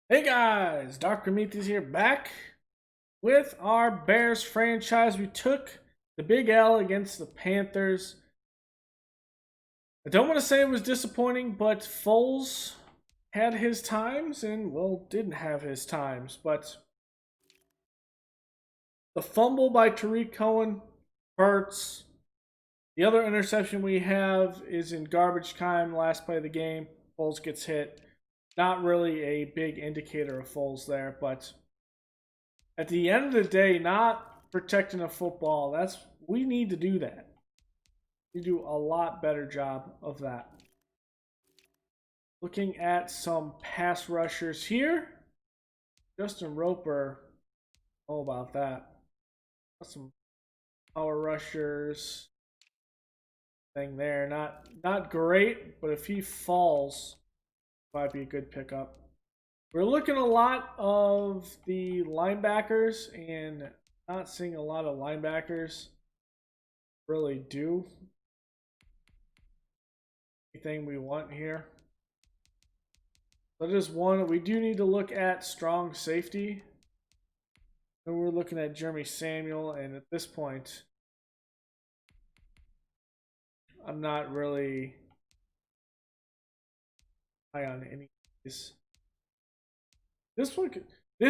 Hey guys, Dr. Meath here back with our Bears franchise. We took the big L against the Panthers. I don't want to say it was disappointing, but Foles had his times and, well, didn't have his times. But the fumble by Cohen hurts. The other interception we have is in garbage time, last play of the game. Foles gets hit. Not really a big indicator of Foles there, but at the end of the day, not protecting a football, we need to do that. We do a lot better job of that. Looking at some pass rushers here. Justin Roper, oh about that. Got some power rushers thing there. Not great, but if he falls, might be a good pickup. We're looking a lot of the linebackers and not seeing a lot of linebackers really do anything we want here. That is one. We do need to look at strong safety. And we're looking at Jeremy Samuel, and at this point, I'm not really high on any of these. This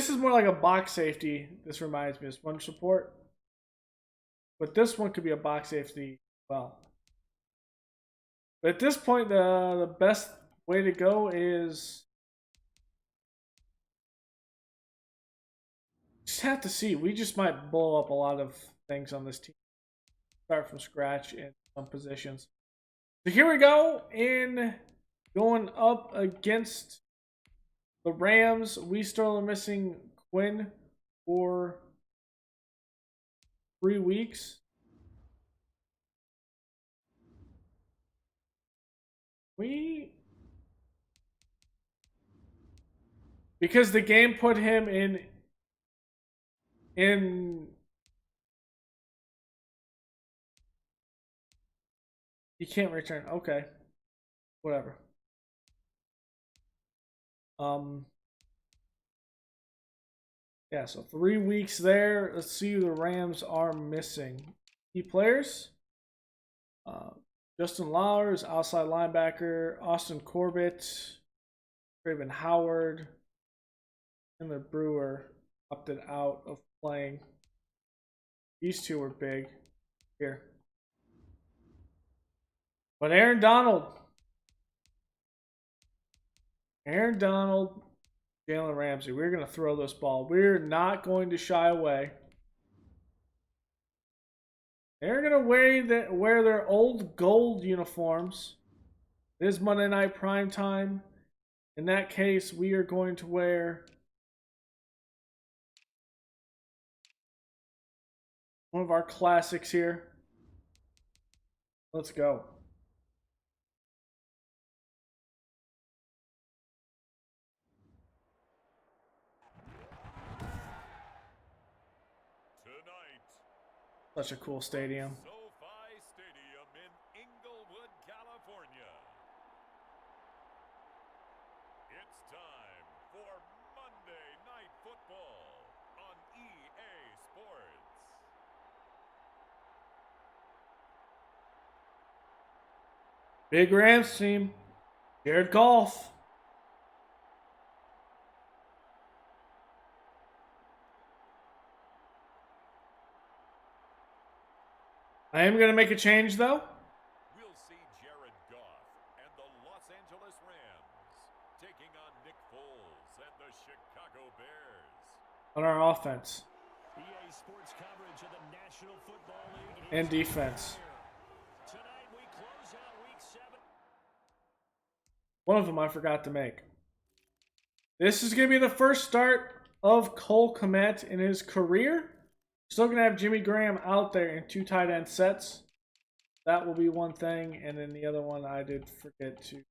is more like a box safety. This reminds me of sponge support. But this one could be a box safety as well. But at this point, the best way to go is just have to see. We just might blow up a lot of things on this team. Start from scratch in some positions. So here we go. In going up against the Rams, we still are missing Quinn for 3 weeks. Because the game put him in he can't return. Okay. Whatever. Yeah, so 3 weeks there. Let's see who the Rams are missing. Key players. Justin Lowers, outside linebacker. Austin Corbett. Craven Howard. And the Brewer opted out of playing. These two were big here. But Aaron Donald, Jalen Ramsey, we're going to throw this ball. We're not going to shy away. They're going to wear their old gold uniforms. It is Monday Night Prime Time. In that case, we are going to wear one of our classics here. Let's go. Such a cool stadium. SoFi Stadium in Inglewood, California. It's time for Monday Night Football on EA Sports. Big Rams team. Jared Goff. I am going to make a change, though. We'll see Jared Goff and the Los Angeles Rams taking on Nick Foles and the Chicago Bears. On our offense. EA Sports coverage of the National Football League and defense. Tonight we close out week 7. One of them I forgot to make. This is going to be the first start of Cole Kmet in his career. Still going to have Jimmy Graham out there in 2 tight end sets. That will be one thing. And then the other one I did forget to.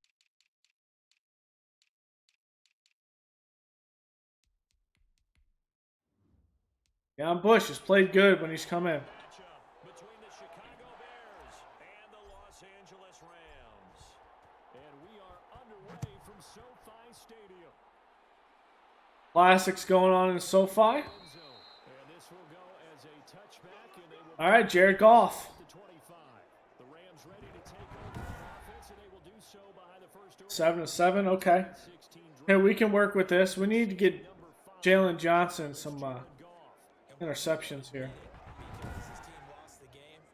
Jan Bush has played good when he's come in. Between the Chicago Bears and the Los Angeles Rams. And we are underway from SoFi Stadium. Classics going on in SoFi. And this will go as a touchback, and they will All right, Jared Goff. the 25. The Rams ready to take over the offense, and they will do so behind the first order. 7-7. Okay. 16 Hey, we can work with this. We need to get Jalen Johnson some interceptions here. Because his team lost the game,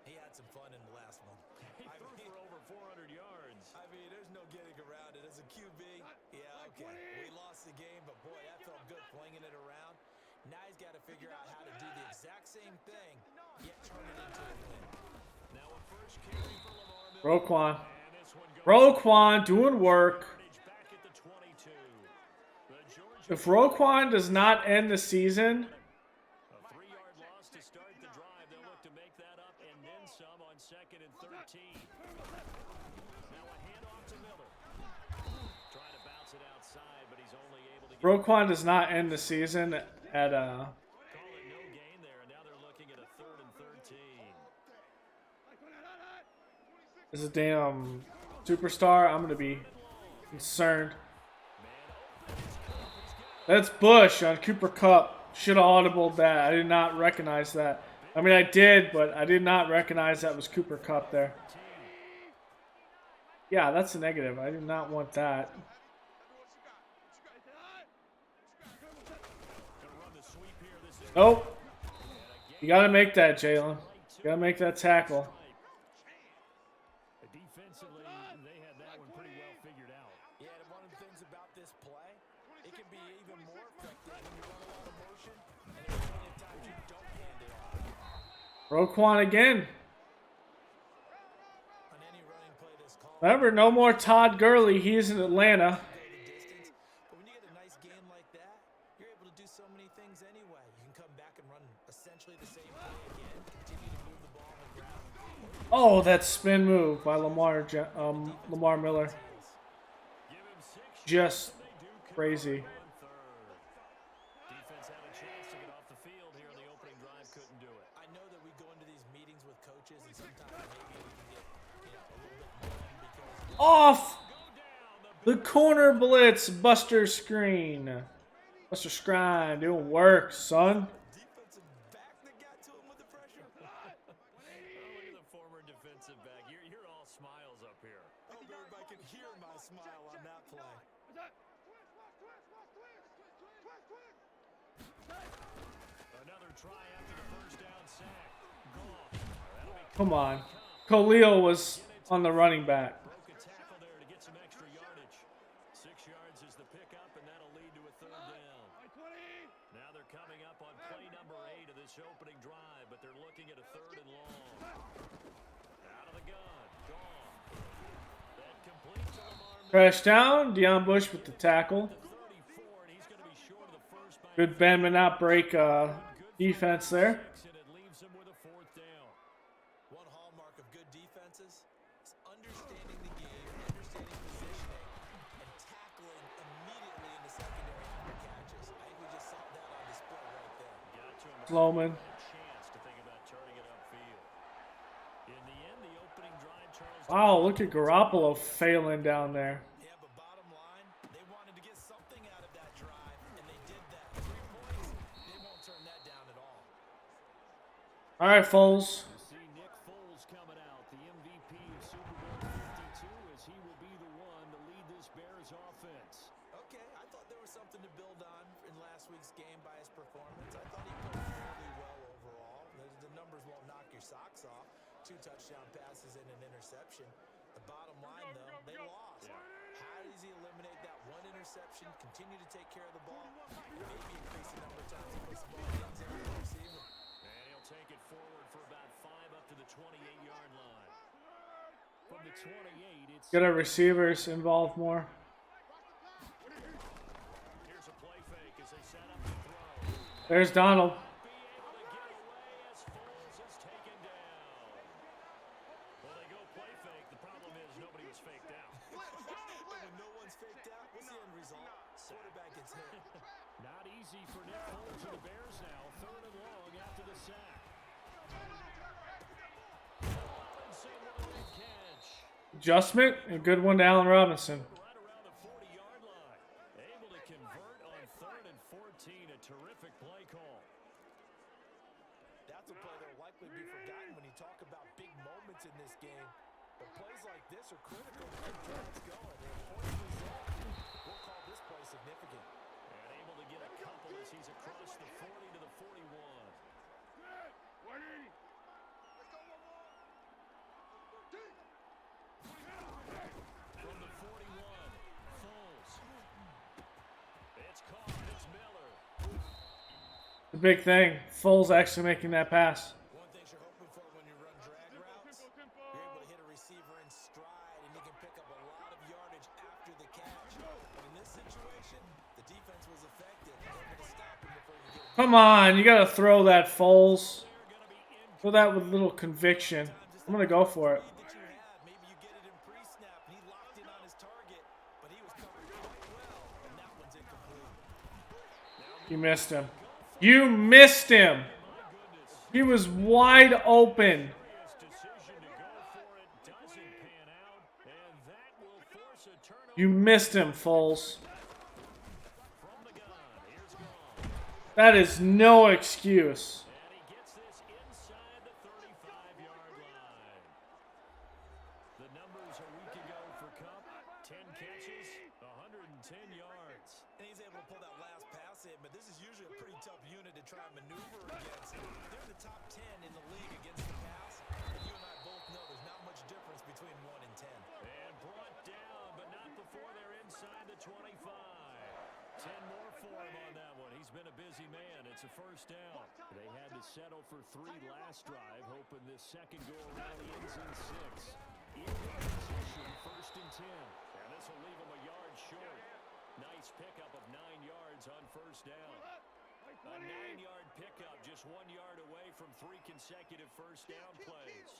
he had some fun in the last one. He threw for over 400 yards. I mean, there's no getting around it. As a QB, yeah, okay, we lost the game, but boy, that felt good flinging it around. Now he's got to figure out how to do the exact same thing, yet turn it into a win. Now a first carry for Lamar Miller. Roquan. And this one goes Roquan doing work. back at the 22. The Georgia If Roquan does not end the season, A 3-yard loss to start the drive. They'll look to make that up and then some on 2nd and 13. Now a handoff to Miller. Trying to bounce it outside, but he's only able to get Roquan does not end the season at call it no gain there. And now they're looking at a 3rd and 13. as a damn superstar. I'm gonna be concerned. That's Bush on Cooper Cup. Should have audibled that. I did not recognize that. I mean, I did, but I did not recognize that was Cooper Cup there. Yeah, that's a negative. I did not want that. Nope. You got to make that, Jalen. You got to make that tackle. Defensively, they had that one pretty well figured out. Yeah, and one of the things about this play, it can be even more effective when you run a lot of motion, and there's plenty of times you don't hand it off. Roquan again. On any running play that's called, Remember, no more Todd Gurley. He's in Atlanta. go the distance. But when you get a nice game like that, you're able to do so many things anyway. You can come back and run essentially the same play again, continue to move the ball on the ground. Oh, that spin move by Lamar Miller. Give him 6 Just They do come crazy. up on 3rd. Defense had a chance to get off the field here in the opening drive, couldn't do it. I know that we go into these meetings with coaches, and sometimes maybe we can get, a little bit numb because Off the corner blitz. Buster Screen. Buster Screen doing work, son. defensive back that got to him with the pressure. Oh, look at the former defensive back. You're all smiles up here. I hope everybody can hear my smile on that play. Another try after the first down sack. Goff. That'll be Come on. Khalil was on the running back. broke a tackle there to get some extra yardage. 6 yards is the pickup, and that'll lead to a 3rd down. Now they're coming up on play number 8 of this opening drive, but they're looking at a 3rd and long. Out of the gun. Gone. That completes to Lamar Miller. Crash down. Deion Bush with the tackle. 34, and he's going to be short of the first by Good bend but not break defense there. 6, and it leaves him with a 4th down. One hallmark of good defenses is understanding the game, understanding positioning, and tackling immediately in the secondary after catches. I think we just saw that on display right there. Got to him. Slowman. Chance to think about turning it upfield. In the end, the opening drive, Charles. Wow, look at Garoppolo failing down there. Yeah, but bottom line, they wanted to get something out of that drive, and they did that. 3 points, they won't turn that down at all. All right, Foles. You see Nick Foles coming out, the MVP of Super Bowl 52, as he will be the one to lead this Bears offense. Okay, I thought there was something to build on in last week's game by his performance. I thought he played fairly well overall. The numbers won't knock your socks off. 2 touchdown passes and an interception. The bottom line, though, they lost. How does he eliminate that one interception, continue to take care of the ball, and maybe increase the number of times he puts the ball in the end zone to the receiver? And he'll take it forward for about 5 up to the 28-yard line. From the 28, it's Get our receivers involved more. here's a play fake as they set up the throw. There's Donald. Be able to get away as Foles is taken down. Well, they go play fake. The problem is nobody was faked out. And when no one's faked out, what's the end result? Quarterback gets hit. Not easy for Nick Foles and the Bears now. 3rd and long after the sack. Robinson with a big catch. Adjustment. A good one to Allen Robinson. Right around the 40-yard line. Able to convert on 3rd and 14, a terrific play call. That's a play that will likely be forgotten when you talk about big moments in this game. But plays like this are critical to keep drives going. And points result, we'll call this play significant. And able to get a couple as he's across the 40 to the 41. From the 41, Foles. It's caught. It's Miller. The big thing, Foles actually making that pass. One thing you're hoping for when you run drag routes, you're able to hit a receiver in stride, and you can pick up a lot of yardage after the catch. But in this situation, the defense was effective, able to stop him before you get him. Come on, you gotta throw that, Foles. Throw that with a little conviction. I'm gonna go for it. That you had, maybe you get it in pre-snap, and he locked in on his target, but he was covered quite well, and that one's incomplete. You missed him. You missed him. He was wide open. You missed him, Foles. That is no excuse. And he gets this inside the 35-yard line. The numbers a week ago for Cup, 10 catches, 110 yards. And he's able to pull that last pass in, but this is usually a pretty tough unit to try and maneuver against. They're the top 10 in the league against the pass, and you and I both know there's not much difference between 1 and 10. And brought down, but not before they're inside the 25. 10 more for him on that one. He's been a busy man. It's a first down. They had to settle for 3 last drive, hoping this second go-around ends in 6. In position, 1st and 10. And this will leave him a yard short. Nice pickup of 9 yards on 1st down. A 9-yard pickup, just 1 yard away from 3 consecutive first down plays.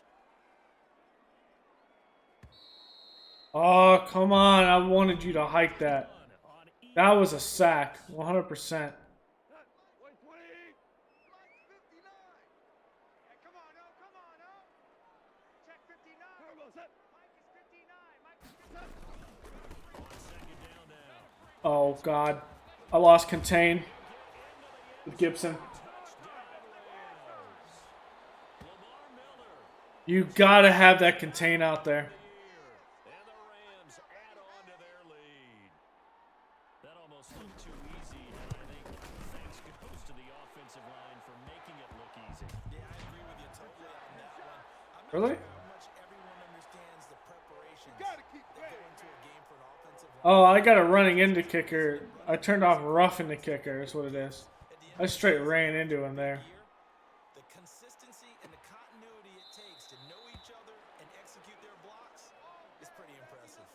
Oh, come on. I wanted you to hike that. That was a sack. 100%. Oh, God. I lost contain with Gibson. You gotta have that contain out there. And the Rams add on to their lead. That almost looked too easy, and I think thanks goes to the offensive line for making it look easy. Yeah, I agree with you totally on that one. I'm not Really? sure how much everyone understands the preparations that go into a game for an offensive line. Oh, I got a running into kicker. I turned off roughing the kicker is what it is. I straight ran into him there. The consistency and the continuity it takes to know each other and execute their blocks is pretty impressive.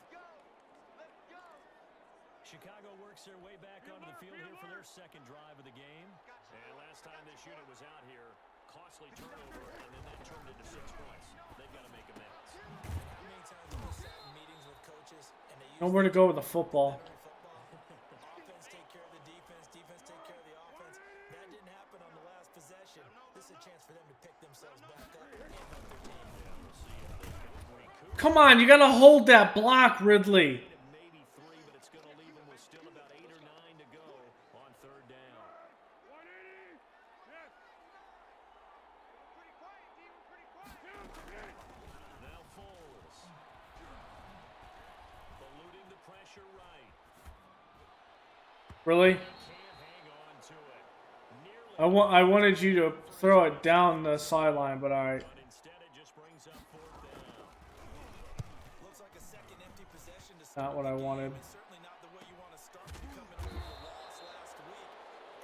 Chicago works their way back onto the field here for their second drive of the game. And last time this unit was out here, costly turnover, and then that turned into 6 points. They've got to make amends. How many times have we sat in meetings with coaches and they use Nowhere to go with the football. offense take care of the defense, defense take care of the offense. That didn't happen on the last possession. This is a chance for them to pick themselves back up and help their team. Come on, you gotta hold that block, Ridley. Maybe 3, but it's going to leave them with still about 8 or 9 to go on 3rd down. Now Foles. Eluding the pressure right. Really? Can't hang on to it. Nearly, I wanted you to throw it down the sideline, but alright. but instead it just brings up 4th down. Looks like a second empty possession to Not what I wanted. It's certainly not the way you want to start when you come in over a loss last week.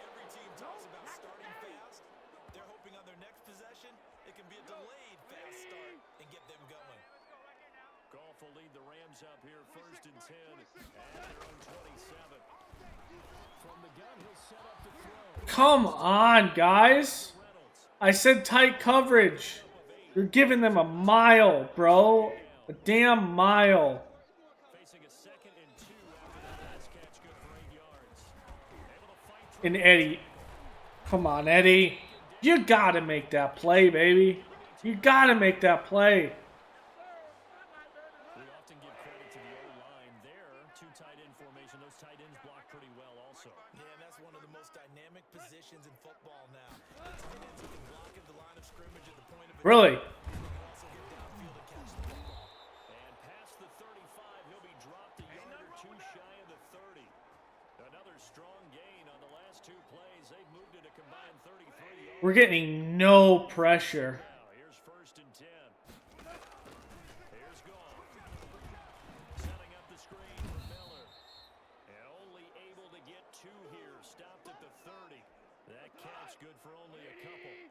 Every team talks about starting fast. They're hoping on their next possession, it can be a delayed fast start and get them going. Goff will lead the Rams up here 1st and 10 at their own 27. From the gun, he'll set up to throw. Come on, guys. I said tight coverage. You're giving them a mile, bro. A damn mile. Facing a 2nd and 2 after that last catch, good for 8 yards. Able to fight through. And Eddie. Come on, Eddie. You gotta make that play, baby. You gotta make that play. We often give credit to the O-line there. 2 tight end formation. Those tight ends block pretty well also. Yeah, and that's one of the most dynamic positions in football now. The tight ends who can block at the line of scrimmage at the point of Really? attack. They can also get downfield and catch the football. And past the 35, he'll be dropped a yard or two shy of the 30. Another strong gain on the last two plays. They've moved it a combined 33 yards. We're getting no pressure. Now, here's 1st and 10. Here's Goff. Setting up the screen for Miller. And only able to get 2 here. Stopped at the 30. That catch good for only a couple.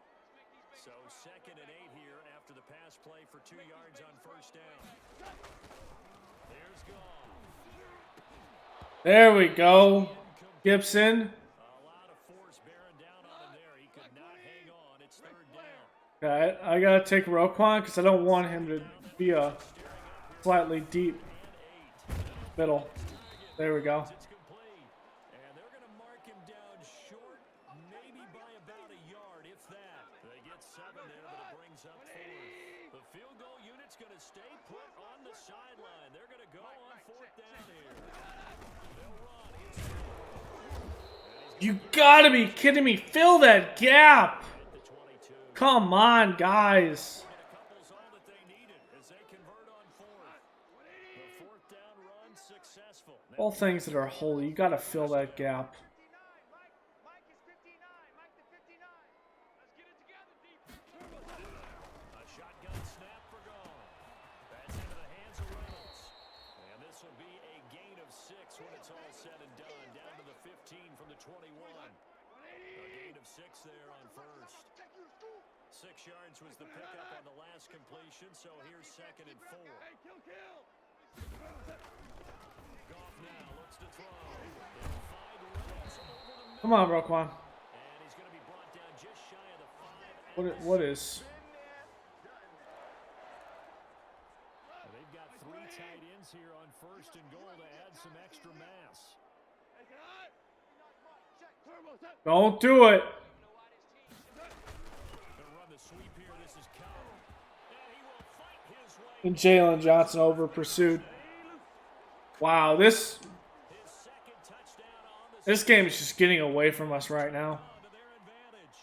So 2nd and 8 here after the pass play for 2 yards on 1st down. There's Goff. There we go. Gibson. A lot of force bearing down on him there. He could not hang on. It's 3rd down. Okay, I gotta take Roquan because I don't want him to be a slightly deep middle. There we go. It's complete. And they're going to mark him down short, maybe by about a yard, if that. They get 7 there, but it brings up 4th. The field goal unit's going to stay put on the sideline. They're going to go on 4th down here. They'll run. You gotta be kidding me. Fill that gap. The 22. Come on, guys. A couple's all that they needed as they convert on 4th. The 4th down run successful. All things that are holy, you gotta fill that gap. A shotgun snap for Goff. That's into the hands of Reynolds. And this will be a gain of 6 when it's all said and done. Down to the 15 from the 21. A gain of 6 there on 1st. 6 yards was the pickup on the last completion, so here's 2nd and 4. Goff now looks to throw. They'll find Reynolds over the middle. Come on, Roquan. And he's going to be brought down just shy of the 5. What is? They've got 3 tight ends here on 1st and goal to add some extra mass. Don't do it. Gonna run the sweep here. This is Cohen. And he will fight his way. And Jalen Johnson over pursued. Wow, this His 2nd touchdown on the this game is just getting away from us right now. to their advantage.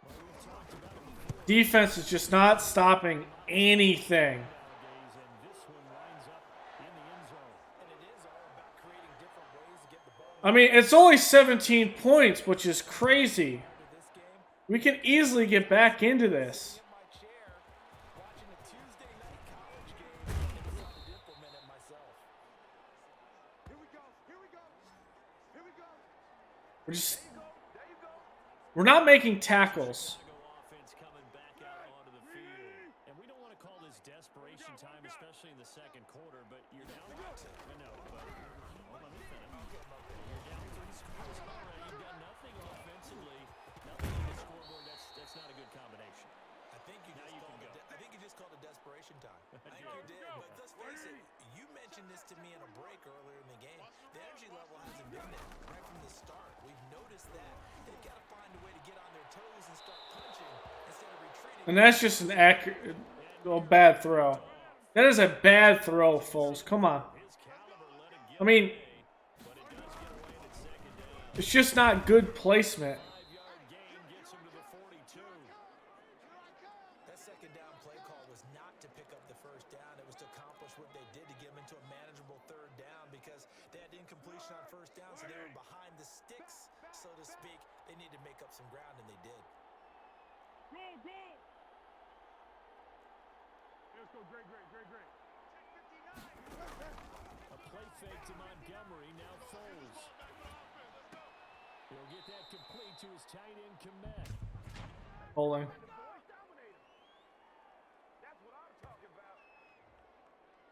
Well, we've talked about it before Defense is just not stopping anything. nowadays, and this one winds up in the end zone. And it is all about creating different ways to get the ball I mean, it's only 17 points, which is crazy. into this game. We can easily get back into this. In my chair, watching a Tuesday night college game, and decided to implement it myself. We're not making tackles. Chicago offense coming back out onto the field. And we don't want to call this desperation time, especially in the 2nd quarter, but you're down. I know, but hold on a minute. You're down 3 scores already. You've done nothing offensively, nothing on the scoreboard. That's not a good combination. I think you just called it desperation time. I think you did. But let's face it, you mentioned this to me in a break earlier in the game. The energy level hasn't been there right from the start. We've noticed that. They've got to find a way to get on their toes and start punching instead of retreating. And that's just an accurate, bad throw. That is a bad throw, folks. Come on. His caliber let it I mean, but it does get away at 2nd down. it's just not good placement. 5-yard gain gets him to the 42. That 2nd down play call was not to pick up the 1st down. It was to accomplish what they did to get them into a manageable 3rd down because they had incompletion on 1st down, so they were behind the sticks, so to speak. They needed to make up some ground, and they did. A play fake to Montgomery, now Foles. He'll get that complete to his tight end, Komet. Holding.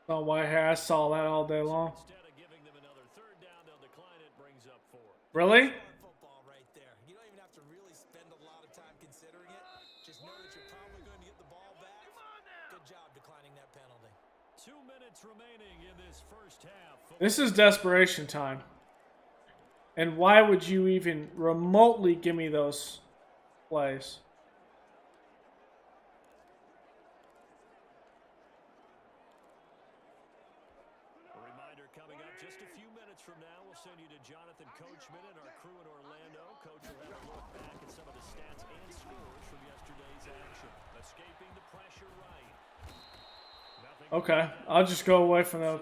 Oh, why I saw that all day long. Instead of giving them another 3rd down, they'll decline it, brings up 4. Really? Football right there. You don't even have to really spend a lot of time considering it. Just know that you're probably going to get the ball back. Good job declining that penalty. 2 minutes remaining in this 1st half. This is desperation time. And why would you even remotely give me those plays? A reminder coming up just a few minutes from now. We'll send you to Jonathan Coachman and our crew in Orlando. Coach will have a look back at some of the stats and scores from yesterday's action. Escaping the pressure right. Okay, I'll just go away from the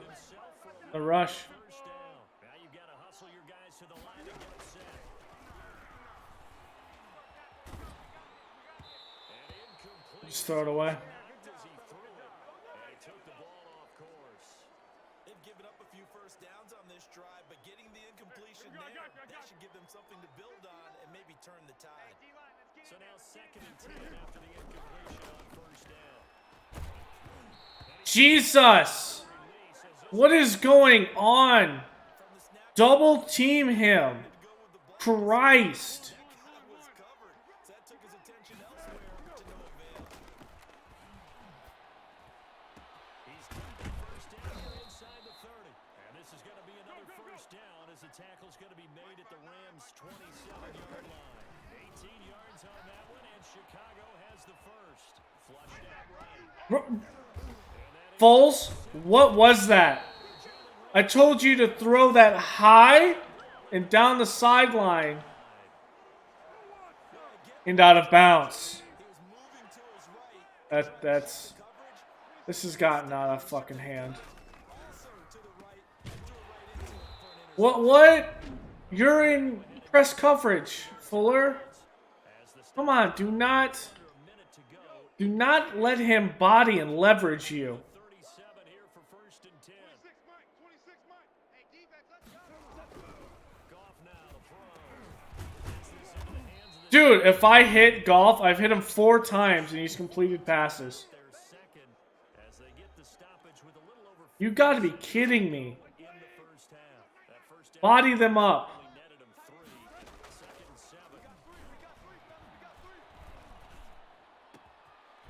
rush. First down. Now you've got to hustle your guys to the line and get it set. And incomplete. Just throw it away. As he threw it, and he took the ball off course. They've given up a few first downs on this drive, but getting the incompletion there, that should give them something to build on and maybe turn the tide. So now 2nd and 10 after the incompletion on first down. Jesus! What is going on? Double team him. Christ. Was covered, so that took his attention elsewhere to no avail. He's got the first down here inside the 30. And this is going to be another first down as the tackle's going to be made at the Rams' 27-yard line. 18 yards on that one, and Chicago has the first. Flushed out right. Foles, what was that? I told you to throw that high and down the sideline and out of bounds. This has gotten out of fucking hand. What? You're in press coverage, Fuller. Come on, do not let him body and leverage you. 37 here for 1st and 10. Goff now to throw. Gets this into the hands of the Dude, if I hit Golf, I've hit him 4 times and he's completed passes. their second as they get the stoppage with a little over You gotta be kidding me. in the first half. That first down Body them up. only netted him 3. 2nd and 7.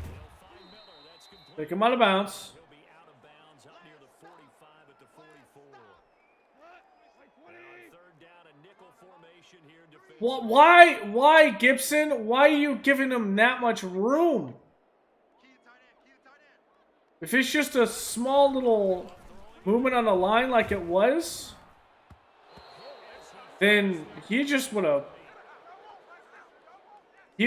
They'll find Miller. That's complete. Take him out of bounds. He'll be out of bounds up near the 45 at the 44. And on 3rd down, a nickel formation here in defense. Why, Gibson? Why are you giving him that much room? If it's just a small little movement on the line like it was, then he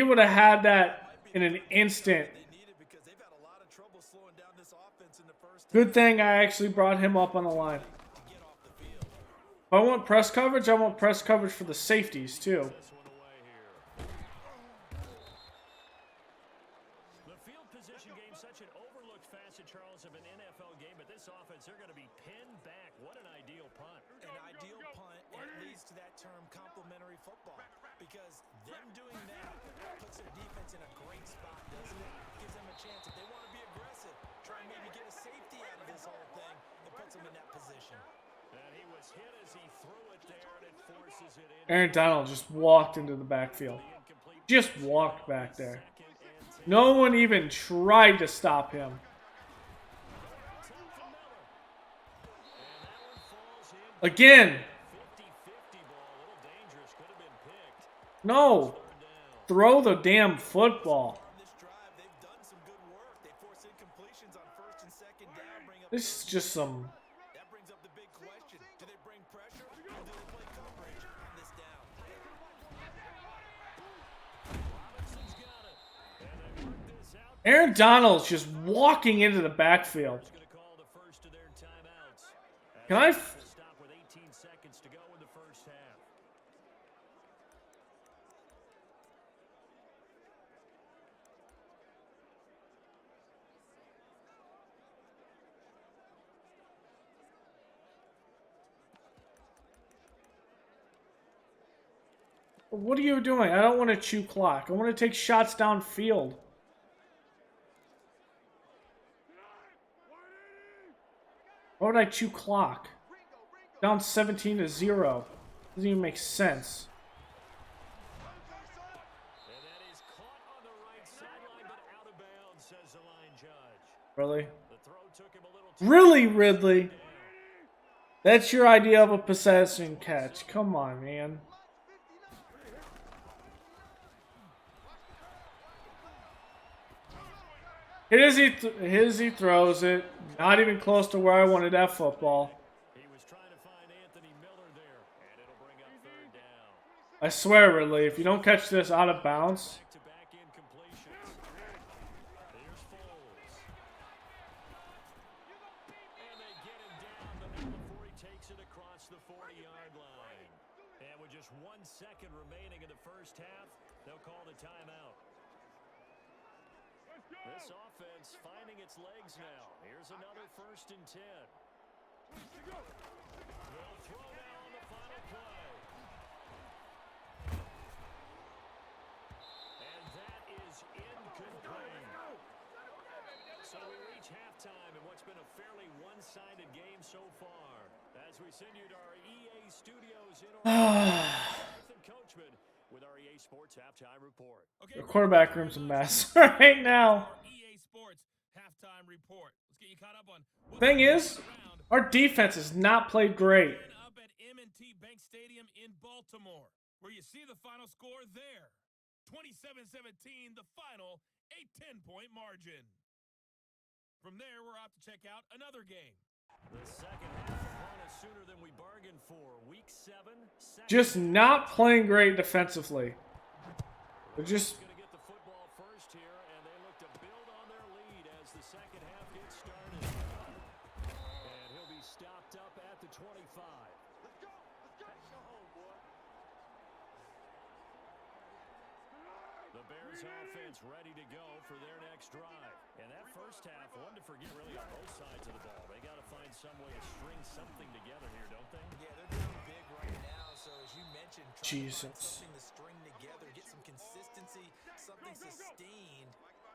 would have had that in an instant. They need it because they've had a lot of trouble slowing down this offense in the first Good thing I actually brought him up on the line. to get off the field. If I want press coverage, I want press coverage for the safeties too. This one away here. The field position game, such an overlooked facet, Charles, of an NFL game, but this offense, they're going to be pinned back. What an ideal punt. An ideal punt, and it leads to that term complementary football. Because them doing that puts their defense in a great spot, doesn't it? Gives them a chance. If they want to be aggressive, try and maybe get a safety out of this whole thing, it puts them in that position. And he was hit as he threw it there, and it forces it in. Aaron Donald just walked into the backfield. Incomplete. Just walked back there. 2nd and 10. No one even tried to stop him. Again. 50-50 ball, a little dangerous, could have been picked. No. Throw the damn football. On this drive, they've done some good work. They force incompletions on 1st and 2nd down, bring up This is just some... that brings up the big question. Do they bring pressure or do they play coverage on this down? Robinson's got it. And they work this out. Aaron Donald's just walking into the backfield. Going to call the first of their timeouts. Can I... Stop with 18 seconds to go in the first half. What are you doing? I don't want to chew clock. I want to take shots downfield. Why would I chew clock? Down 17-0. Doesn't even make sense. And that is caught on the right sideline, but out of bounds, says the line judge. Really? The throw took him a little too Really, Ridley? That's your idea of a possession catch. Come on, man. Hit as he throws it. Not even close to where I wanted that football. He was trying to find Anthony Miller there. I swear, Ridley, if you don't catch this out of bounds. Back-to-back incompletions. Here's Foles. And they get him down, but not before he takes it across the 40-yard line. And with just 1 second remaining in the first half, they'll call the timeout. This offense finding its legs now. Here's another 1st and 10. They'll throw now on the final play. And that is incomplete. So we reach halftime in what's been a fairly one-sided game so far. As we send you to our EA studios in Nathan Coachman with our EA Sports halftime report. The quarterback room's a mess right now. EA Sports halftime report. Let's get you caught up on. Thing is, our defense has not played great. Up at M&T Bank Stadium in Baltimore, where you see the final score there. 27-17, the final, a 10-point margin. From there, we're off to check out another game. The second half upon us sooner than we bargained for. Week 7. Just not playing great defensively. They're just... Going to get the football first here, and they look to build on their lead as the second half gets started. And he'll be stopped up at the 25. Let's go. Go home, boy. The Bears offense ready to go for their next drive. And that first half, one to forget really on both sides of the ball. They got to find some way to string something together here, don't they? Yeah, they're down big right now. So as you mentioned, trying to find something to string together, get some consistency, something sustained,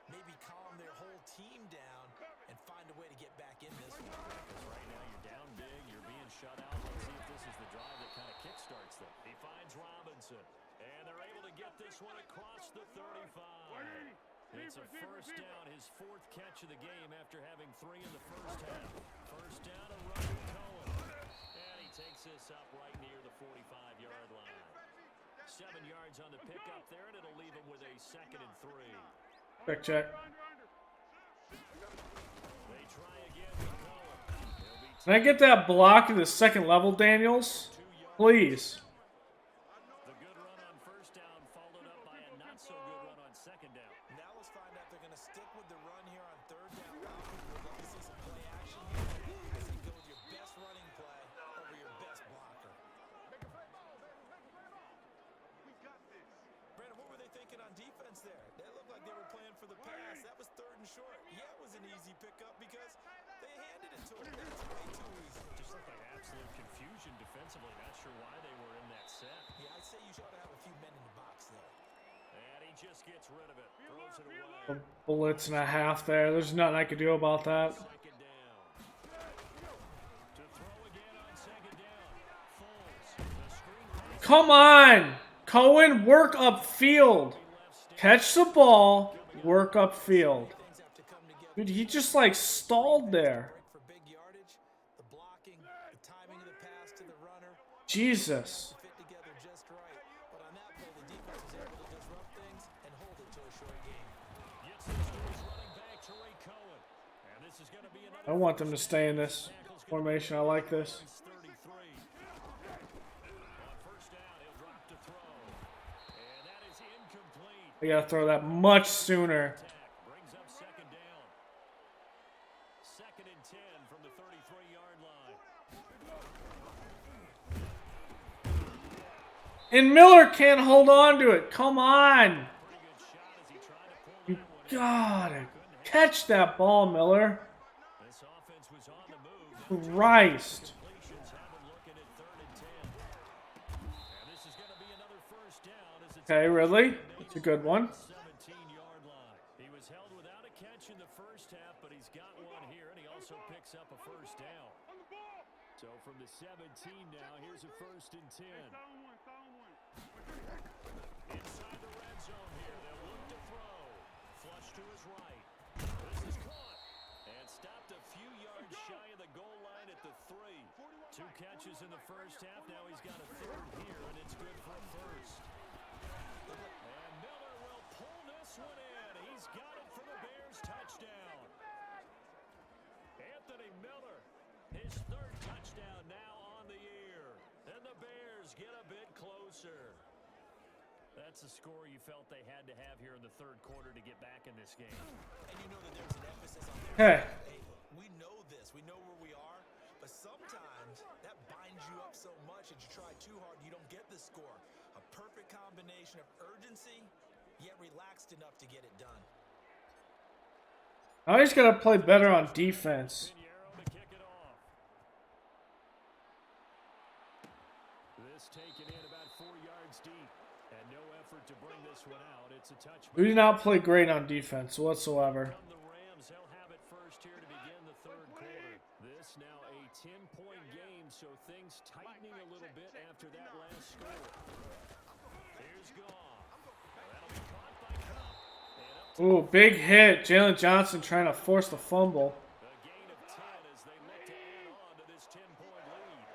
maybe calm their whole team down and find a way to get back in this one. Because right now you're down big, you're being shut out. Let's see if this is the drive that kind of kickstarts them. He finds Robinson, and they're able to get this one across the 35. It's a first down, his 4th catch of the game after having 3 in the first half. First down to Cohen. And he takes this up right near the 45-yard line. 7 yards on the pickup there, and it'll leave him with a 2nd and 3. Check. They try again with Cohen. Can I get that block in the second level, Daniels? Please. The good run on first down followed up by a not-so-good run on second down. Now let's find out they're going to stick with the run here on 3rd down. We'd love to see some play action here as you go with your best running play over your best blocker. Brandon, what were they thinking on defense there? They looked like they were playing for the pass. That was 3rd and short. Yeah, it was an easy pickup because they handed it to him. That's way too easy. Just looked like absolute confusion defensively. Not sure why they were in that set. Yeah, I'd say you ought to have a few men in the box there. And he just gets rid of it. Throws it away. A blitz and a half there. There's nothing I could do about that. Second down. To throw again on second down. Foles. The screen pass. Come on! Cohen, work upfield. Catch the ball, work upfield. Things have to come together. Dude, he just like stalled there. For big yardage, the blocking, the timing of the pass to the runner. Jesus. Fit together just right. But on that play, the defense was able to disrupt things and hold it to a short game. Gets this to his running back, Tariq Cohen. And this is going to be another. I want them to stay in this formation. I like this. 33. On first down, he'll drop to throw. And that is incomplete. They gotta throw that much sooner. Brings up second down. 2nd and 10 from the 33-yard line. And Miller can't hold on to it. Come on. Pretty good shot as he tried to pull You that one. gotta catch that ball, Miller. This offense was on the move. Christ. Completions have him looking at 3rd and 10. And this is going to be another first down as it's Okay, Ridley. It's a good one. 17-yard line. He was held without a catch in the first half, but he's got one here, and he also picks up a first down. So from the 17 now, here's a 1st and 10. Inside the red zone here, they'll look to throw. Flush to his right. This is caught. And stopped a few yards shy of the goal line at the 3. 2 catches in the first half. Now he's got a 3rd here, and it's good for a first. And Miller will pull this one in. He's got it for the Bears touchdown. Anthony Miller, his 3rd touchdown now on the year. And the Bears get a bit closer. That's the score you felt they had to have here in the third quarter to get back in this game. And you know that there's an emphasis on their Okay. side. Hey, we know this. We know where we are. But sometimes that binds you up so much that you try too hard and you don't get the score. A perfect combination of urgency, yet relaxed enough to get it done. Now he's got to play better on defense. Pinheiro to kick it off. This taken in about 4 yards deep. And no effort to bring this one out. It's a touchback. We did not play great on defense whatsoever. From the Rams, they'll have it first here to begin the third quarter. This now a 10-point game, so things tightening a little bit after that last score. Here's Goff. That'll be caught by Cup. And up Ooh, big hit. Jalen Johnson trying to force the fumble. a gain of 10 as they look to add on to this 10-point lead.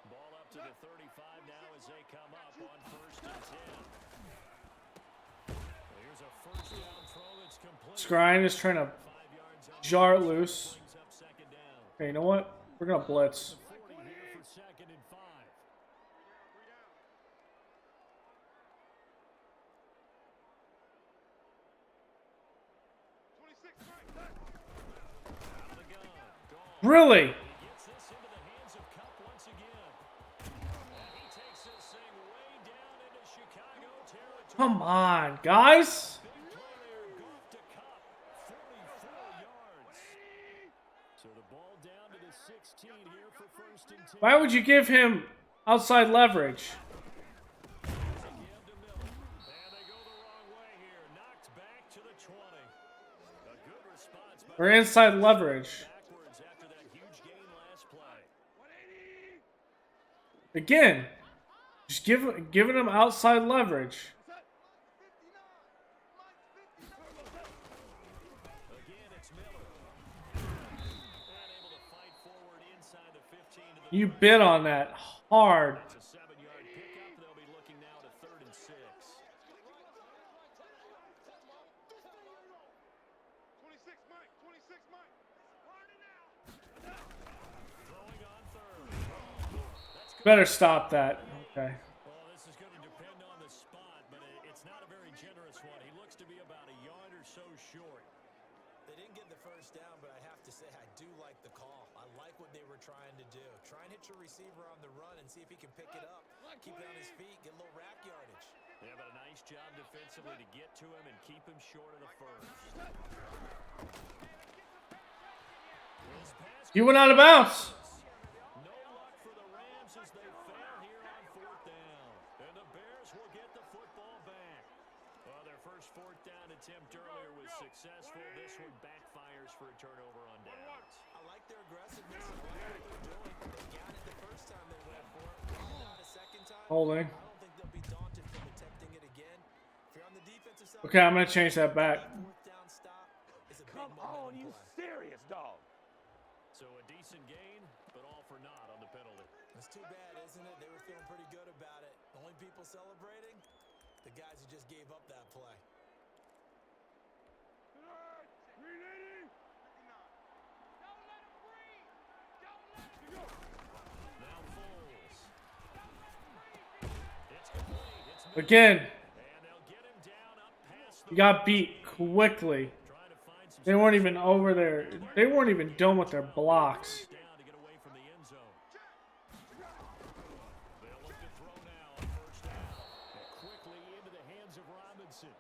Ball up to the 35 now as they come up on first and 10. Here's a first down throw that's complete. Scrine is trying to 5 yards out. jar it loose. Brings up second down. Okay, you know what? We're going to blitz. 40 here for second and 5. Out of the gun. Gone. Really? He gets this into the hands of Cup once again. And he takes this thing way down into Chicago territory. Come on, guys. Big play there. Goff to Cup. 44 yards. So the ball down to the 16 here for first and 10. Why would you give him outside leverage? Again to Miller. And they go the wrong way here. Knocked back to the 20. A good response by Or inside leverage? backwards after that huge gain last play. Again, just giving him outside leverage. Again, it's Miller. Unable to fight forward inside the 15 to the You bit on that hard. It's a 7-yard pickup. They'll be looking now to 3rd and 6. Throwing on 3rd. That's good. Better stop that. Okay. Well, this is going to depend on the spot, but it's not a very generous one. He looks to be about a yard or so short. They didn't get the first down, but I have to say I do like the call. I like what they were trying to do. Try and hit your receiver on the run and see if he can pick it up. Keep it on his feet, get a little rack yardage. Yeah, but a nice job defensively to get to him and keep him short of the first. This pass You went out of bounds. no luck for the Rams as they fail here on 4th down. And the Bears will get the football back. Well, their first 4th down attempt earlier was successful. This one backfires for a turnover on downs. I like their aggressiveness. I like what they're doing. They got it the first time they went for it. Now the second time, Holding. I don't think they'll be daunted from attempting it again. If you're on the defensive side, Okay, I'm going to change that back. 4th down stop is a big Come moment on, in you play. serious, dog? So a decent gain, but all for naught on the penalty. It's too bad, isn't it? They were feeling pretty good about it. The only people celebrating, the guys who just gave up that play. Now Foles. It's complete. It's Mitch. Again, And they'll get him down up past the you got beat quickly. trying to find some They weren't even over there. They weren't even done with their blocks. down to get away from the end zone. They'll look to throw now on first down. And quickly into the hands of Robinson.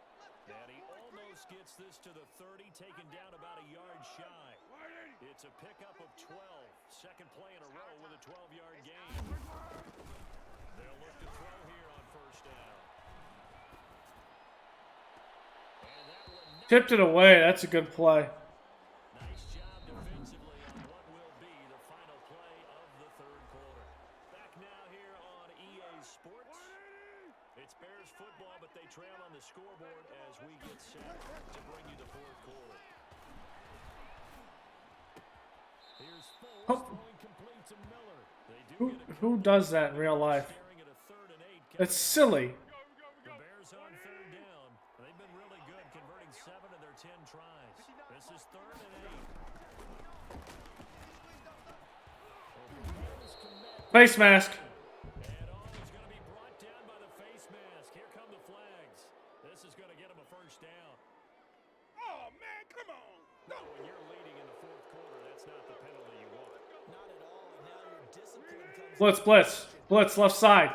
And he almost gets this to the 30, taken down about a yard shy. It's a pickup of 12. Second play in a row with a 12-yard gain. They'll look to throw here on first down. And that one Tipped it away. That's a good play. Nice job defensively on what will be the final play of the third quarter. Back now here on EA Sports. It's Bears football, but they trail on the scoreboard as we get set to bring you the fourth quarter. Here's Foles Oh. throwing complete to Miller. They do Who, get a who does that in real life? staring at a 3rd and 8. That's silly. The Bears on 3rd down. They've been really good, converting 7 of their 10 tries. This is 3rd and 8. Face mask. And oh, he's going to be brought down by the face mask. Here come the going to get him a first down. Oh, man, come on. No, when you're leading in the fourth quarter, that's not the penalty you want. Not at all. And now your discipline comes. Blitz, left side.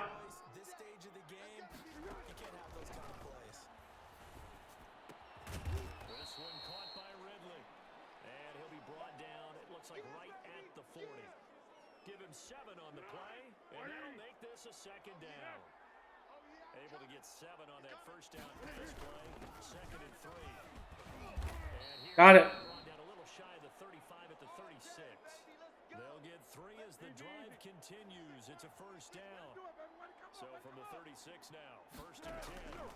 This stage of the game, you can't have those kind of plays. This one caught by Ridley. And he'll be brought down, it looks like right at the 40. Give him 7 on the play, and that'll make this a second down. Able to get 7 on that first down pass play. 2nd and 3. And here Got it. brought down a little shy of the 35 at the 36. They'll get 3 as the drive continues. It's a first down. So from the 36 now, 1st and 10.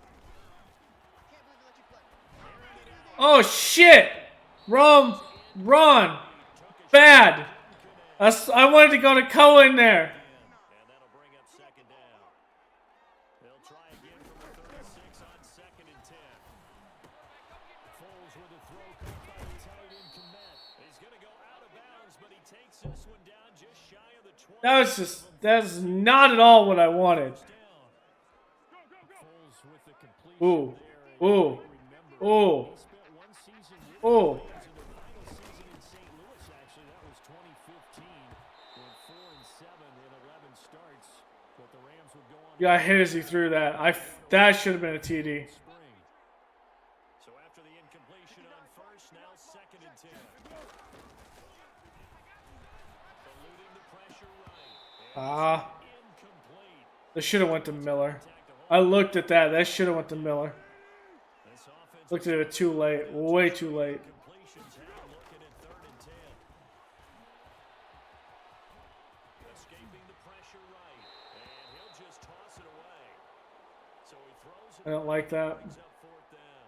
Oh shit! Run! Bad. I wanted to go to Cohen there. And that'll bring up 2nd down. They'll try again from the 36 on 2nd and 10. Foles with a throw caught by the tight end Komet. He's going to go out of bounds, but he takes this one down just shy of the 20. That's not at all what I wanted. Foles with the completion there. Ooh. He spent 1 season with Ooh. the Rams in the final season in St. Louis, actually. That was 2015. Went 4-7 with 11 starts. But the Rams would go on. Yeah, I hit as he threw that. That should have been a TD. Spring. So after the incompletion on 1st, now 2nd and 10. Eluding the pressure right. Incomplete. That should have went to Miller. I looked at that. That should have went to Miller. This offense Looked at it too late. Way too late. completions now looking at 3rd and 10. Escaping the pressure right. And he'll just toss it away. So he throws it. I don't like that. Brings up 4th down.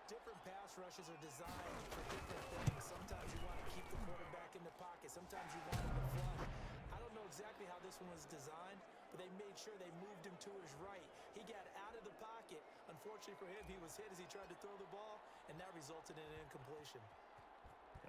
Different pass rushes are designed for different things. Sometimes you want to keep the quarterback in the pocket. Sometimes you want him to front. I don't know exactly how this one was designed, but they made sure they moved him to his right. He got out of the pocket. Unfortunately for him, he was hit as he tried to throw the ball, and that resulted in an incompletion.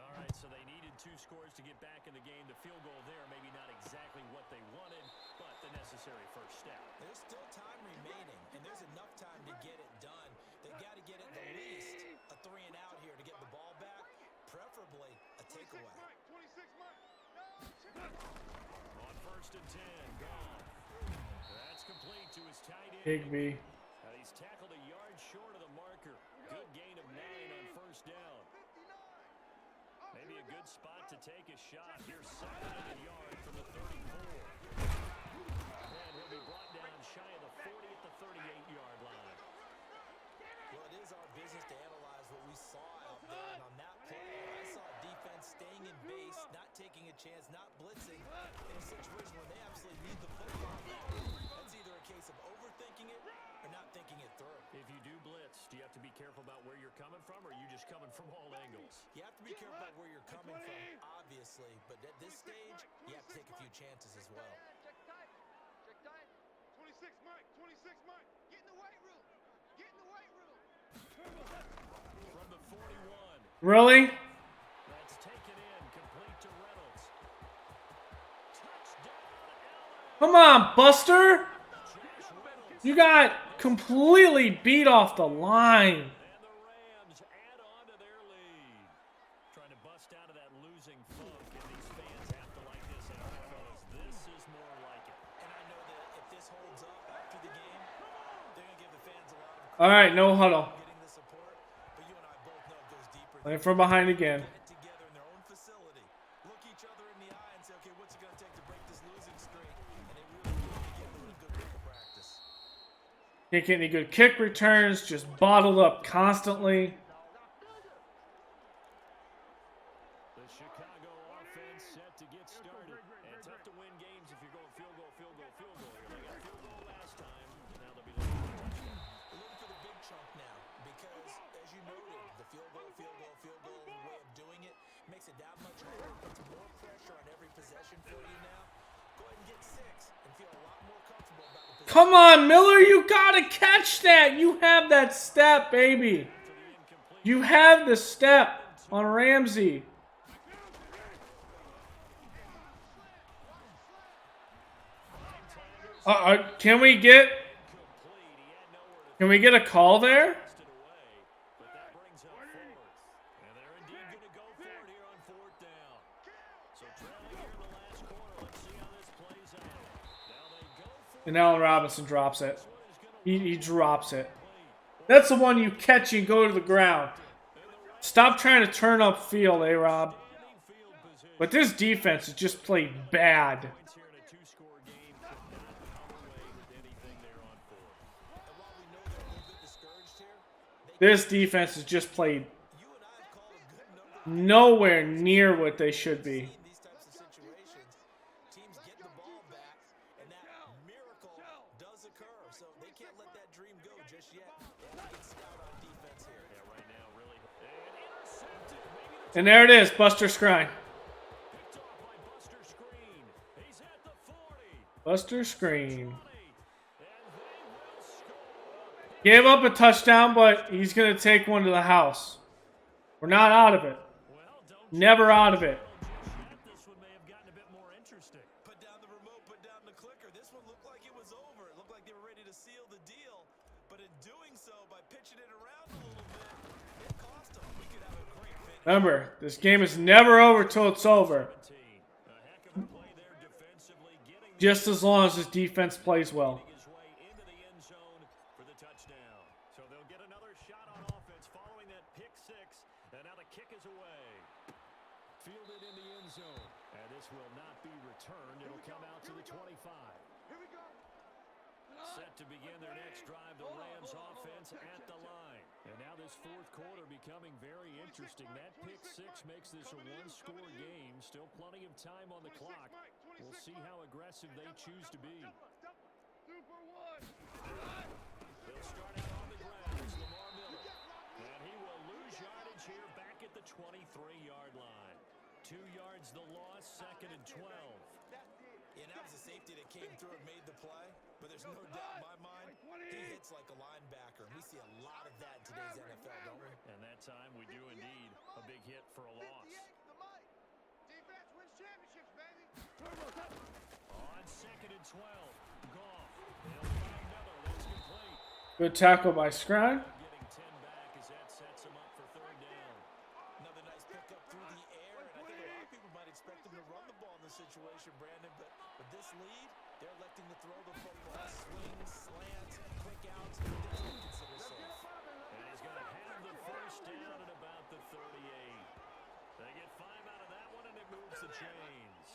All right, so they needed 2 scores to get back in the game. The field goal there, maybe not exactly what they wanted, but the necessary first step. There's still time remaining, and there's enough time to get it done. They got to get at the least a 3 and out here to get the ball back, preferably a takeaway. On 1st and 10, gone. That's complete to his tight end. Higby. He's tackled a yard short of the marker. Good gain of 9 on 1st down. Maybe a good spot to take a shot. Here's 2nd and a yard from the 34. And he'll be brought down shy of the 40 at the 38-yard line. Well, it is our business to analyze what we saw out there, and on that play, I saw defense staying in base, not taking a chance, not blitzing, in a situation where they absolutely need the football. That's either a case of overthinking it or not thinking it through. If you do blitz, do you have to be careful about where you're coming from, or are you just coming from all angles? You have to be careful about where you're coming from, obviously, but at this stage, you have to take a few chances as well. Check tight. 26 Mike. Get in the weight room. From the 41. Really? That's taken in, complete to Reynolds. Touchdown, Allen. Come on, Buster. Josh Reynolds. You got completely beat off the line. And the Rams add on to their lead. Trying to bust out of that losing funk, and these fans have to like this out, fellas. This is more like it. And I know that if this holds up after the game, they're going to give the fans a lot of All right, no huddle. getting the support, but you and I both know it goes deeper. Playing from behind again. Get it together in their own facility, look each other in the eye and say, okay, what's it going to take to break this losing streak? And they really put together a good week of practice. Can't get any good kick returns, just bottled up constantly. The Chicago offense set to get started. And tough to win games if you're going field goal here. They got field goal last time. Now they'll be looking for a touchdown. We're looking for the big chunk now because, as you noted, the field goal way of doing it makes it that much harder, puts more pressure on every possession for you now. Go ahead and get 6 and feel a lot more comfortable about the possession. Come on, Miller, you gotta catch that. You have that step, baby. You have the step on Ramsey. Time Can we get? complete. He had nowhere to Can we get a call there? Busted away, but that brings up fourth. And they're indeed going to go for it here on fourth down. So trailing here in the last quarter. Let's see how this plays out. Now they go for And Allen Robinson drops it. He drops it. That's the one you catch and go to the ground. Stop trying to turn up field, A-Rob. But this defense has just played bad. points here in a two-score game. Could not come away with anything there on fourth. And while we know they're a little bit discouraged here, they This defense has just played you and I have called a good number of nowhere near what they should be. in these types of situations. Teams get the ball back, and that miracle does occur. So they can't let that dream go just yet. They have to get stout on defense here. Yeah, right now, really. And intercepted. Maybe the And there it is, Buster Skrine. picked off by Buster Screen. He's at the 40. Buster Skrine. And they will score. Gave up a touchdown, but he's going to take one to the house. We're not out of it. Well, don't Never out of it. this one may have gotten a bit more interesting. Put down the remote, put down the clicker. This one looked like it was over. It looked like they were ready to seal the deal. But in doing so, by pitching it around a little bit, it cost them. We could have a great finish. Remember, this game is never over till it's over. 17. A heck of a play there defensively, getting Just as long as this defense plays well. his way into the end zone for the touchdown. So they'll get another shot on offense following that pick six. And now the kick is away. Fielded in the end zone. And this will not be returned. It'll come out to the 25. Here we go. Set to begin their next drive, the Rams offense at the line. And now this fourth quarter becoming very interesting. That pick six makes this a one-score game. Still plenty of time on the clock. We'll see how aggressive they choose to be. Super one. They'll start out on the ground. It's Lamar Miller. And he will lose yardage here back at the 23-yard line. 2 yards the loss, second and 12. And that was a safety that came through and made the play. But there's no doubt in my mind, he hits like a linebacker. And we see a lot of that in today's NFL, don't we? And that time we do indeed. A big hit for a loss. Defense wins championships, baby. On second and 12, Goff. They'll find Miller. That's complete. Good tackle by Skrine. Getting 10 back as that sets him up for third down. Another nice pickup through the air. And I think a lot of people might expect him to run the ball in this situation, Brandon. But with this lead, they're electing to throw the football. Swings, slants, quick outs. They just don't consider safe. And he's going to have the first down at about the 38. They get 5 out of that one, and it moves the chains.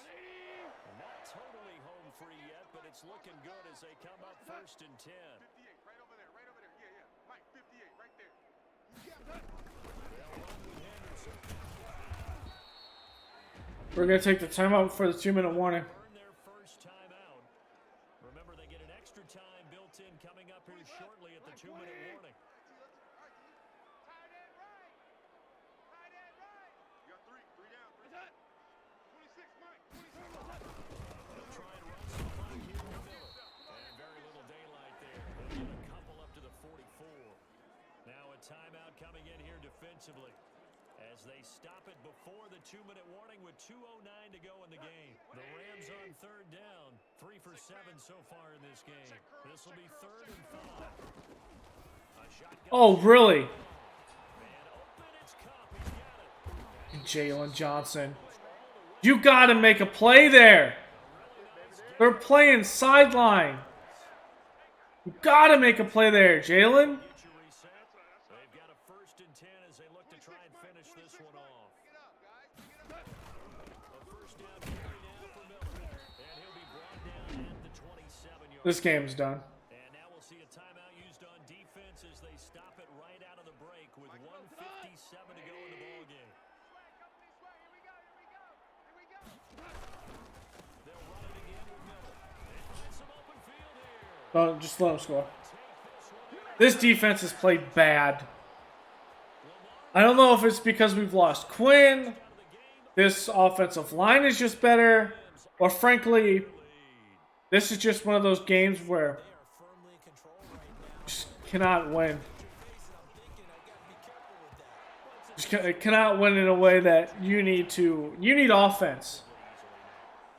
Not totally home free yet, but it's looking good as they come up first and 10. 58, right over there, right over there. Yeah, yeah. Mike, 58, right there. They'll run with Henderson. We're going to take the timeout for the 2-minute warning. Earn their first timeout. Remember, they get an extra time built in coming up here shortly at the 2-minute warning. Tight end right. Tight end right. You got three down, three down. 26, Mike, 26. They'll try and run some clock here with Miller. And very little daylight there. They'll get a couple up to the 44. Now a timeout coming in here defensively as they stop it before the 2-minute warning with 2:09 to go in the game. The Rams on third down, 3 for 7 so far in this game. This will be third and 5. A shotgun. Oh, really? Man open, it's Cup. He's got it. Jalen Johnson. You got to make a play there. They're playing sideline. You got to make a play there, Jalen. Future reset. They've got a first and 10 as they look to try and finish this one off. A first down carry now for Miller. And he'll be brought down at the 27-yard. This game's done. And now we'll see a timeout used on defense as they stop it right out of the break with 1:57 to go in the ballgame. They'll run it again with Miller. And find some open field here. Just let him score. This defense has played bad. I don't know if it's because we've lost Quinn, this offensive line is just better, or frankly, this is just one of those games where They are firmly in control right now. you just cannot win. Face it, I'm thinking I got to be careful with that. Just cannot win in a way that you need offense.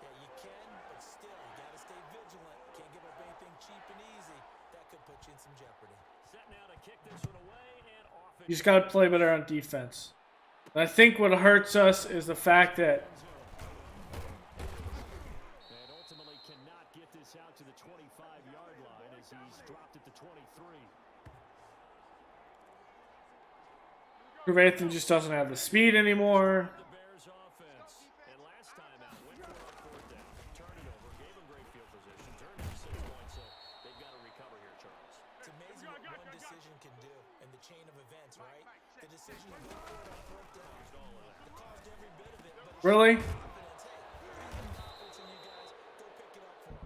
Yeah, you can, but still, you got to stay vigilant. Can't give up anything cheap and easy. That could put you in some jeopardy. Set kick this one away, and off it You just got to play better on defense. And I think what hurts us is the fact that and ultimately cannot get this out to the 25-yard line as he's dropped at the 23. Trevathan just doesn't have the speed anymore. The Bears offense. And last time out, went for it on fourth down. Turn it over, gave him great field position, turned it to 6 points, so they've got to recover here, Charles. It's amazing what one decision can do in the chain of events, right? The decision to go for it on fourth down. It caused every bit of it, but it's Really? confidence. Hey, we have confidence in you guys. Go pick it up for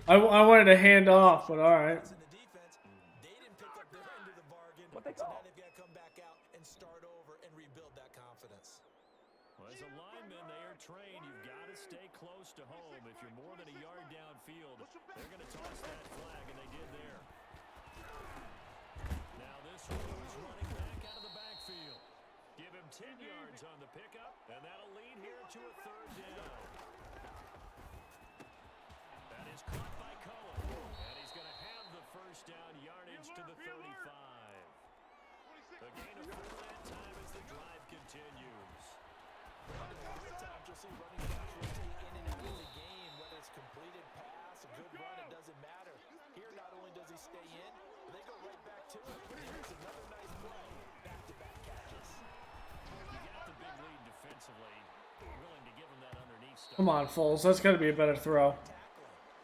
them. I wanted to hand off, but all right. In the defense, they didn't pick up their end of the bargain. So now they've got to come back out and start over and rebuild that confidence. Well, as a lineman, they are trained. You've got to stay close to home. If you're more than a yard downfield, they're going to toss that flag, and they did there. Now this one is running back out of the backfield. Give him 10 yards on the pickup, and that'll lead here to a third down. That is caught by Cohen, and he's going to have the first down yardage to the 35. A gain of 4 that time as the drive continues. A lot of times you'll see running backs rotate in and out of the game, whether it's completed pass, a good run, it doesn't matter. Here, not only does he stay in, but they go right back to it. Here's another nice play, back-to-back catches. You got the big lead defensively. Willing to give him that underneath stuff. Come on, Foles. That's got to be a better throw.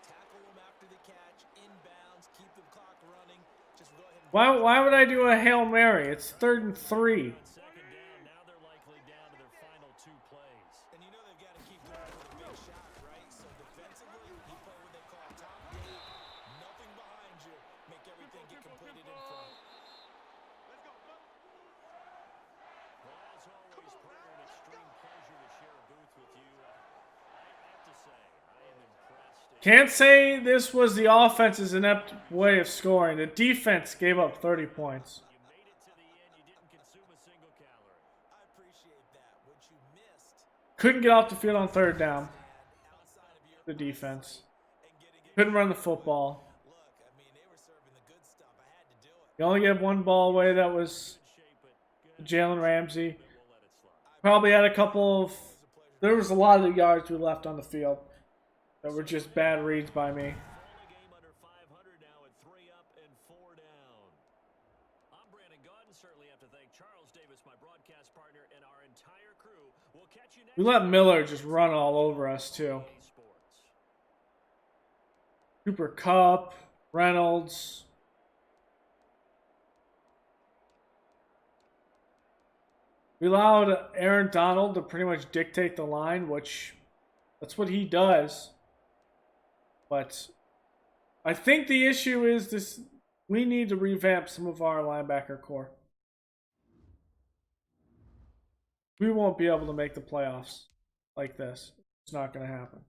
Tackle him after the catch, inbounds, keep the clock running. Just go ahead and Why would I do a Hail Mary? It's 3rd and 3. On second down, now they're likely down to their final 2 plays. And you know they've got to keep going with a big shot, right? So defensively, you play what they call top game. Nothing behind you. Make everything get completed in front. Well, as always, Prater, an extreme pleasure to share a booth with you. I have to say, I am impressed. Can't say this was the offense's inept way of scoring. The defense gave up 30 points. You made it to the end. You didn't consume a single calorie. I appreciate that. What you missed Couldn't get off the field on 3rd down. outside of your The defense. and getting it. Couldn't run the football. Look, I mean, they were serving the good stuff. I had to do it. You only gave one ball away. That was Shape, but good. Jalen Ramsey. We'll let it slide. Probably had a couple of... There was a lot of yards we left on the field that were just bad reads by me. Only game under 500 now at 3 up and 4 down. I'm Brandon Gaudin. Certainly have to thank Charles Davis, my broadcast partner, and our entire crew. We'll catch you next We let Miller just run all over us, too. Sports. Cooper Kupp, Reynolds. We allowed Aaron Donald to pretty much dictate the line, which that's what he does. But I think the issue is this: we need to revamp some of our linebacker core. We won't be able to make the playoffs like this. It's not going to happen.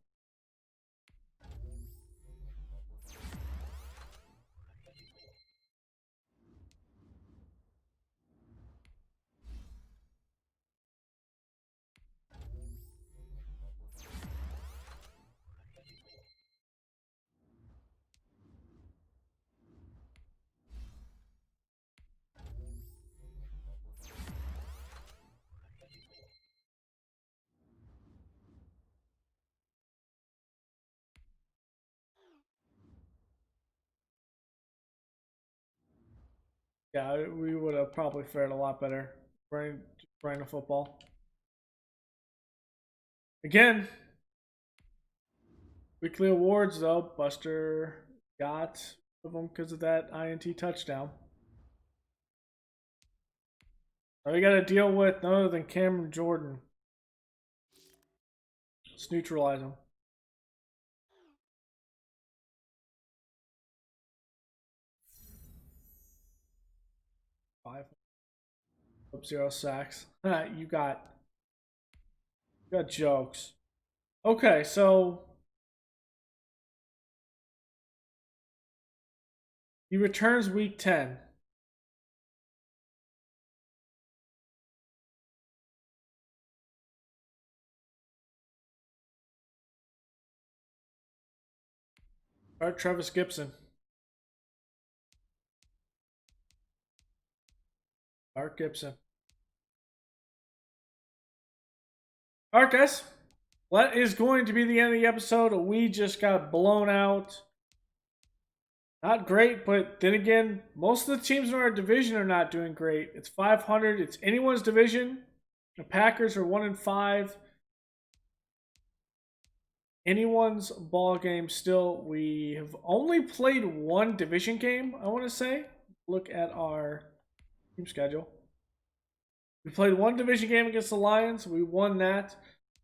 Yeah, we would have probably fared a lot better running the football. Again, weekly awards though. Buster got of them because of that INT touchdown. Now we got to deal with none other than Cameron Jordan. Let's neutralize him. 0 sacks. You got jokes. Okay, so he returns week 10. All right, Travis Gibson. Mark Gibson. All right, guys. That is going to be the end of the episode. We just got blown out. Not great, but then again, most of the teams in our division are not doing great. It's 500. It's anyone's division. The Packers are 1-5. Anyone's ball game still. We have only played one division game, I want to say. Look at our team schedule. We played one division game against the Lions. We won that.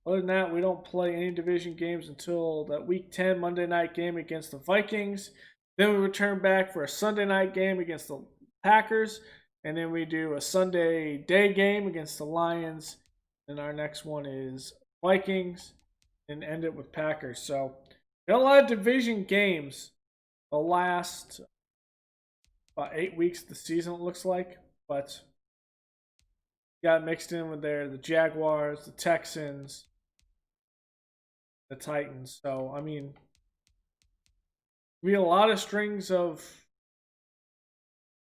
Other than that, we don't play any division games until that Week 10 Monday night game against the Vikings. Then we return back for a Sunday night game against the Packers. And then we do a Sunday day game against the Lions. And our next one is Vikings. And end it with Packers. So, got a lot of division games the last about 8 weeks of the season, it looks like. But got mixed in with there the Jaguars, the Texans, the Titans. So, I mean, we had a lot of strings of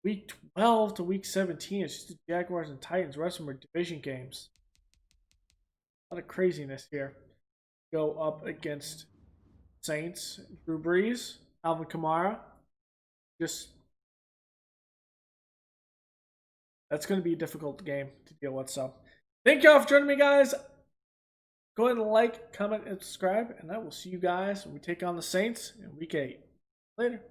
week 12 to week 17. It's just the Jaguars and Titans. The rest of them are division games. A lot of craziness here. Go up against Saints, Drew Brees, Alvin Kamara. That's going to be a difficult game to deal with. So, thank y'all for joining me, guys. Go ahead and like, comment, and subscribe, and I will see you guys when we take on the Saints in Week 8. Later.